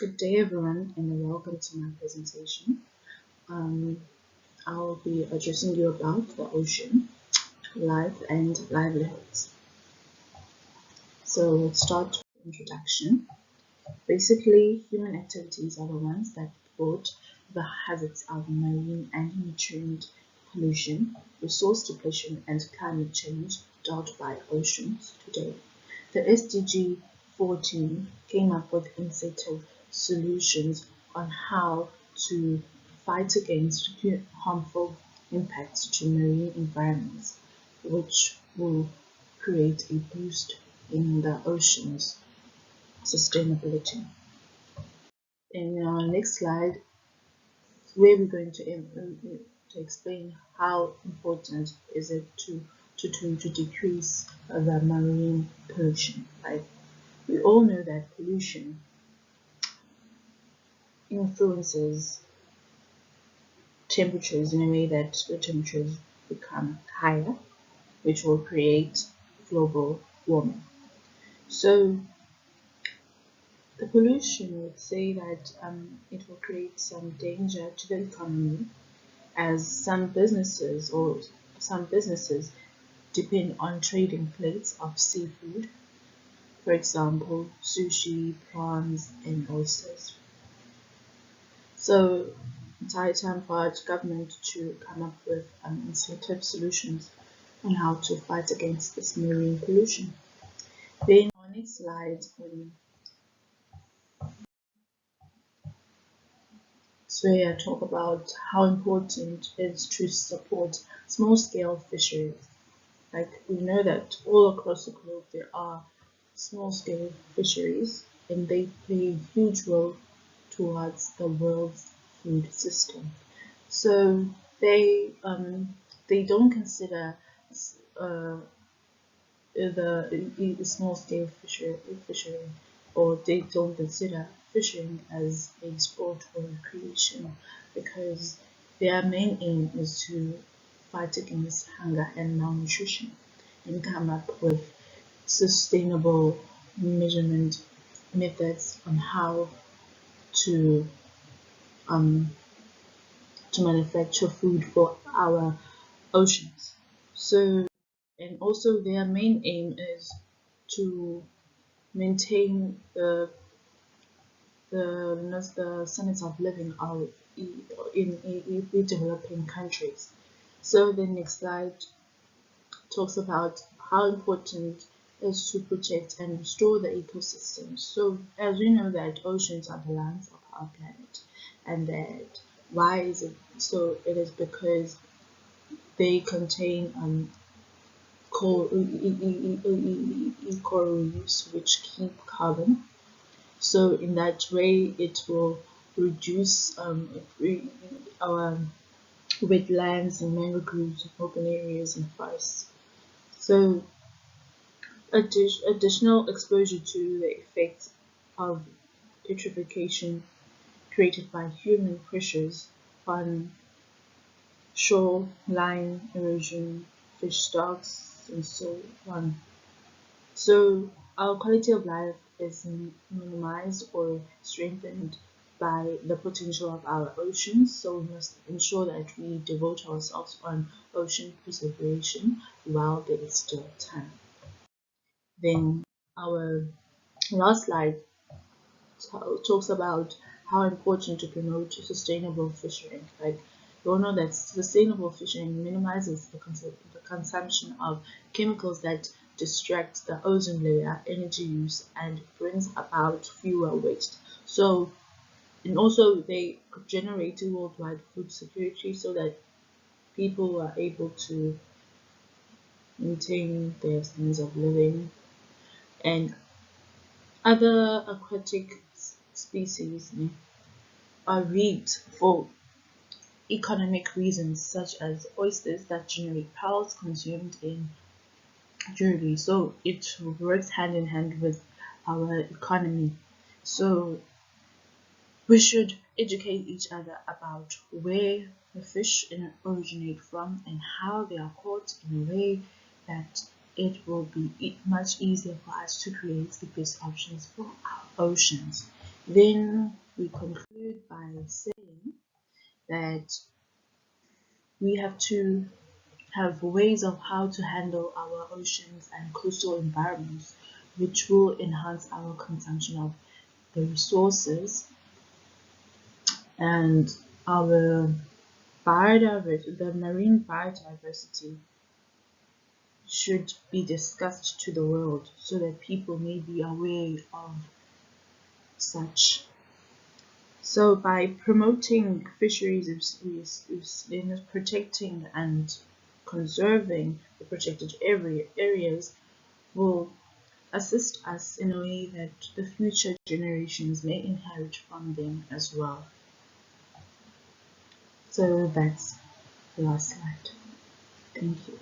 Good day, everyone, and welcome to my presentation. I'll be addressing you about the ocean, life, and livelihoods. So let's start with the introduction. Basically, human activities are the ones that brought the hazards of marine and nutrient pollution, resource depletion, and climate change dealt by oceans today. The SDG 14 came up with innovative solutions on how to fight against harmful impacts to marine environments, which will create a boost in the ocean's sustainability. In our next slide, where we're going to explain how important is it to decrease the marine pollution. Right? We all know that pollution influences temperatures in a way that the temperatures become higher, which will create global warming. So the pollution would say that it will create some danger to the economy, as some businesses depend on trading plates of seafood, for example, sushi, prawns, and oysters. So it's high time for our government to come up with innovative solutions on how to fight against this marine pollution. Then on the next slide, so I talk about how important it is to support small-scale fisheries. Like we know that all across the globe there are small-scale fisheries, and they play a huge role towards the world's food system. So they don't consider the small-scale fishery, or they don't consider fishing as a sport or recreation, because their main aim is to fight against hunger and malnutrition and come up with sustainable measurement methods on how to um, to manufacture food for our oceans. So, and also their main aim is to maintain the standards of living of in developing countries. So the next slide talks about how important it is to protect and restore the ecosystem. So as we know that oceans are the lungs of our planet, and that why is it so? It is because they contain coral reefs which keep carbon. So in that way, it will reduce our wetlands and mangroves, open areas, and forests. So additional exposure to the effects of eutrophication created by human pressures on shoreline erosion, fish stocks, and so on. So our quality of life is minimized or strengthened by the potential of our oceans. So we must ensure that we devote ourselves on ocean preservation while there is still time. Then our last slide talks about how important to promote sustainable fishing. Like we all know that sustainable fishing minimizes the consumption of chemicals that distract the ozone layer, energy use, and brings about fewer waste. So, and also they generate worldwide food security so that people are able to maintain their standards of living, and other aquatic species are reaped for economic reasons, such as oysters that generate pearls consumed in jewelry. So it works hand in hand with our economy. So we should educate each other about where the fish originate from and how they are caught in a way that it will be much easier for us to create the best options for our oceans. Then we conclude by saying that we have to have ways of how to handle our oceans and coastal environments, which will enhance our consumption of the resources and our biodiversity, the marine biodiversity should be discussed to the world so that people may be aware of such. So by promoting fisheries, protecting and conserving the protected areas will assist us in a way that the future generations may inherit from them as well. So that's the last slide. Thank you.